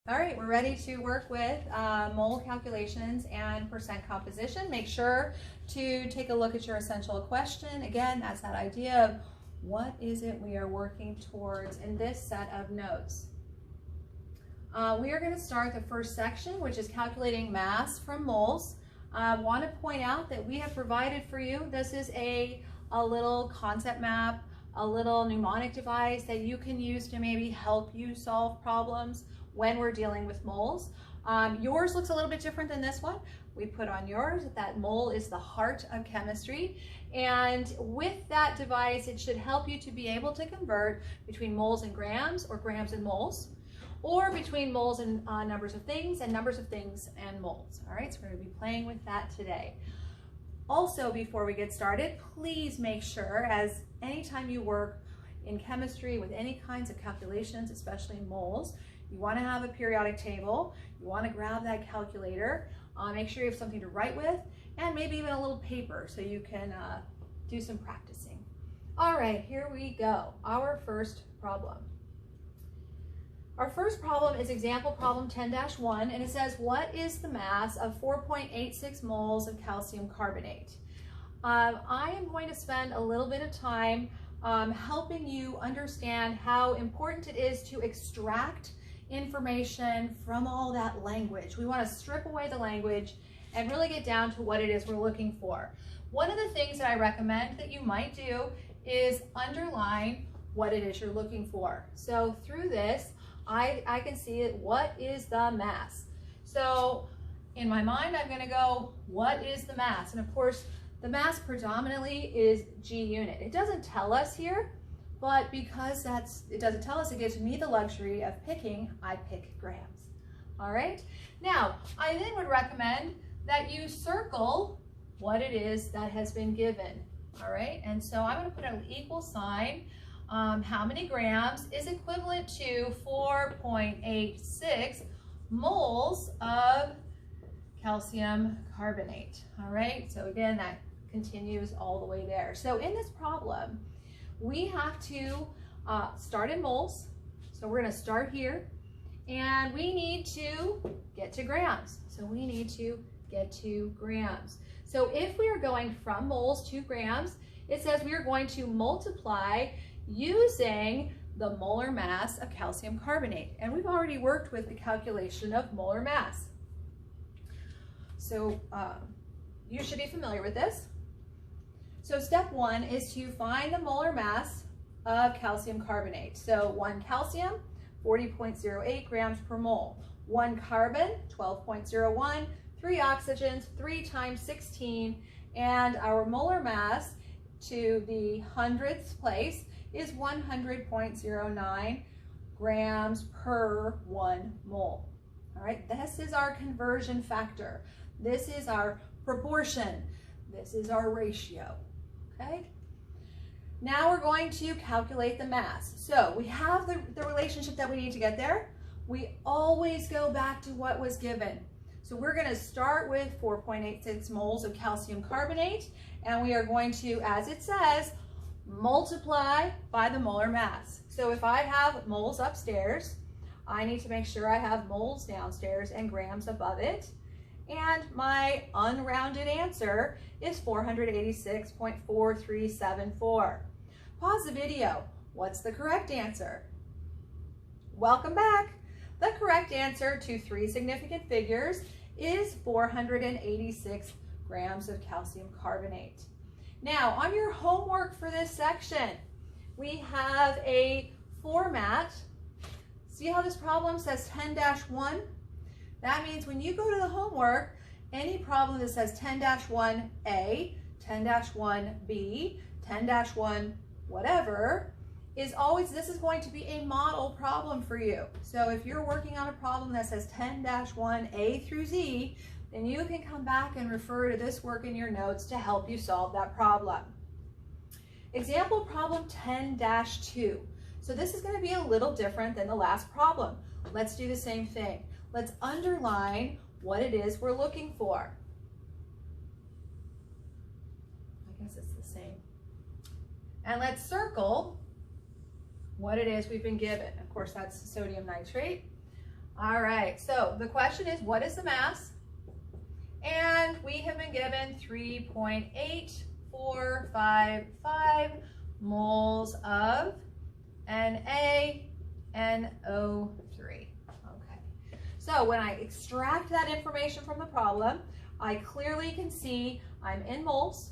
All right, we're ready to work with mole calculations and percent composition. Make sure to take a look at your essential question. Again, that's that idea of what is it we are working towards in this set of notes. We are going to start the first section, which is calculating mass from moles. I want to point out that we have provided for you, this is a little concept map, a little mnemonic device that you can use to maybe help you solve problems when we're dealing with moles. Yours looks a little bit different than this one. We put on yours that mole is the heart of chemistry, and with that device it should help you to be able to convert between moles and grams, or grams and moles, or between moles and numbers of things and numbers of things and moles. All right, so we're going to be playing with that today. Also, before we get started, please make sure, as anytime you work in chemistry with any kinds of calculations, especially moles, you want to have a periodic table, you want to grab that calculator, make sure you have something to write with, and maybe even a little paper so you can do some practicing. All right, here we go. Our first problem. Our first problem is example problem 10-1, and it says, what is the mass of 4.86 moles of calcium carbonate? I am going to spend a little bit of time helping you understand how important it is to extract information from all that language. We want to strip away the language and really get down to what it is we're looking for. One of the things that I recommend that you might do is underline what it is you're looking for. So through this, I can see it, what is the mass? So in my mind, I'm going to go, what is the mass? And of course, the mass predominantly is G unit. It doesn't tell us here, but because it doesn't tell us, it gives me the luxury of picking, I pick grams. All right? Now, I then would recommend that you circle what it is that has been given. All right? And so I'm going to put an equal sign. How many grams is equivalent to 4.86 moles of calcium carbonate. All right? So again, that continues all the way there. So in this problem, we have to start in moles. So we're going to start here, and we need to get to grams. So we need to get to grams. So if we are going from moles to grams, it says we are going to multiply using the molar mass of calcium carbonate. And we've already worked with the calculation of molar mass. So you should be familiar with this. So step one is to find the molar mass of calcium carbonate. So 1 calcium, 40.08 grams per mole. 1 carbon, 12.01. 3 oxygens, 3 times 16. And our molar mass to the hundredths place is 100.09 grams per 1 mole. All right, this is our conversion factor. This is our proportion. This is our ratio. Okay. Now we're going to calculate the mass. So we have the relationship that we need to get there. We always go back to what was given. So we're going to start with 4.86 moles of calcium carbonate, and we are going to, as it says, multiply by the molar mass. So if I have moles upstairs, I need to make sure I have moles downstairs and grams above it. And my unrounded answer is 486.4374. Pause the video. What's the correct answer? Welcome back. The correct answer to 3 significant figures is 486 grams of calcium carbonate. Now, on your homework for this section, we have a format. See how this problem says 10-1? That means when you go to the homework, any problem that says 10-1A, 10-1B, 10-1 whatever, is always, this is going to be a model problem for you. So if you're working on a problem that says 10-1A through Z, then you can come back and refer to this work in your notes to help you solve that problem. Example problem 10-2. So this is going to be a little different than the last problem. Let's do the same thing. Let's underline what it is we're looking for. I guess it's the same. And let's circle what it is we've been given. Of course, that's sodium nitrate. All right, so the question is, what is the mass? And we have been given 3.8455 moles of NaNO3. Okay, so when I extract that information from the problem, I clearly can see I'm in moles.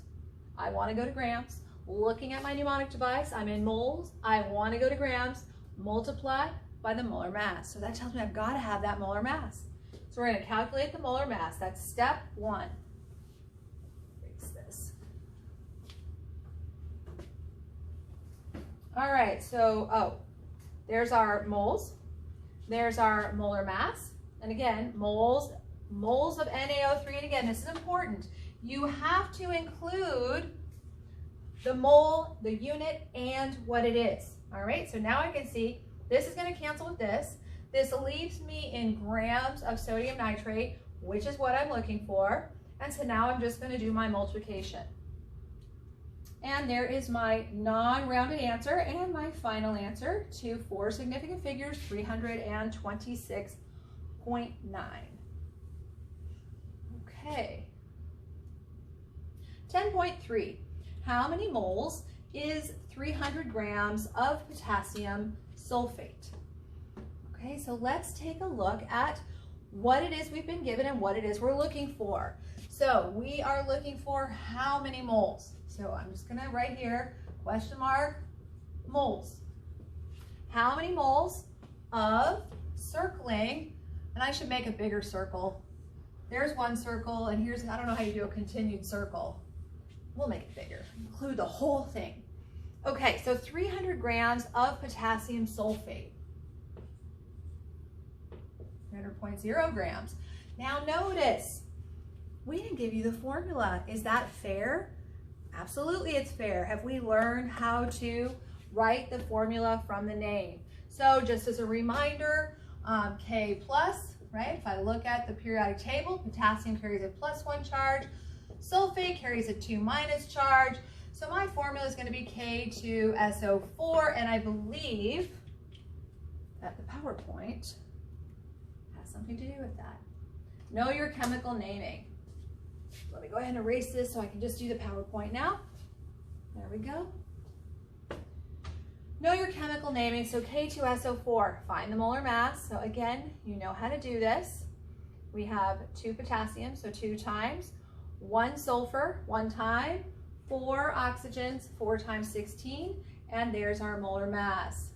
I want to go to grams. Looking at my mnemonic device, I'm in moles. I want to go to grams. Multiply by the molar mass. So that tells me I've got to have that molar mass. So we're going to calculate the molar mass. That's step one. Fix this. All right, so, there's our moles. There's our molar mass. And again, moles of NaO3. And again, this is important. You have to include the mole, the unit, and what it is. All right, so now I can see this is going to cancel with this. This leaves me in grams of sodium nitrate, which is what I'm looking for. And so now I'm just going to do my multiplication. And there is my non-rounded answer and my final answer to 4 significant figures, 326.9. Okay. 10.3. How many moles is 300 grams of potassium sulfate? Okay, so let's take a look at what it is we've been given and what it is we're looking for. So we are looking for how many moles? So I'm just gonna write here, question mark, moles. How many moles of circling, and I should make a bigger circle. There's one circle, and here's, I don't know how you do a continued circle. We'll make it bigger, include the whole thing. Okay, so 300 grams of potassium sulfate. 300.0 grams. Now notice, we didn't give you the formula. Is that fair? Absolutely it's fair. Have we learned how to write the formula from the name? So just as a reminder, K plus, right? If I look at the periodic table, potassium carries a +1 charge, sulfate carries a 2- charge. So my formula is going to be K2SO4, and I believe that the PowerPoint has something to do with that. Know your chemical naming. Let me go ahead and erase this so I can just do the PowerPoint now. There we go. Know your chemical naming, so K2SO4, find the molar mass. So again, you know how to do this. We have 2 potassium, so 2 times, 1 sulfur, 1 time, 4 oxygens, 4 times 16, and there's our molar mass.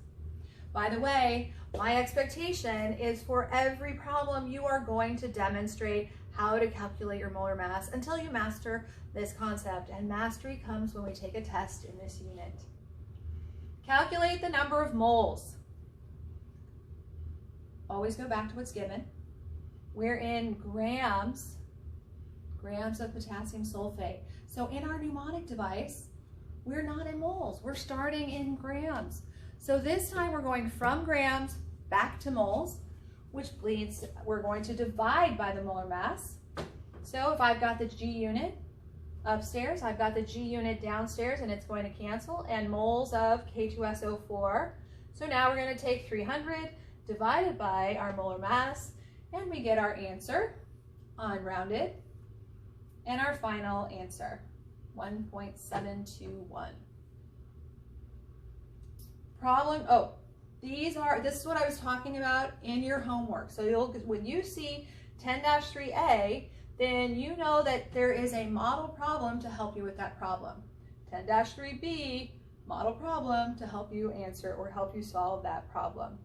By the way, my expectation is for every problem you are going to demonstrate how to calculate your molar mass until you master this concept, and mastery comes when we take a test in this unit. Calculate the number of moles. Always go back to what's given. We're in grams of potassium sulfate. So in our mnemonic device, we're not in moles, we're starting in grams. So this time we're going from grams back to moles, which means we're going to divide by the molar mass. So if I've got the G unit upstairs, I've got the G unit downstairs, and it's going to cancel, and moles of K2SO4. So now we're going to take 300 divided by our molar mass, and we get our answer, unrounded, and our final answer, 1.721. This is what I was talking about in your homework. So when you see 10-3A, then you know that there is a model problem to help you with that problem. 10-3B, model problem to help you answer or help you solve that problem.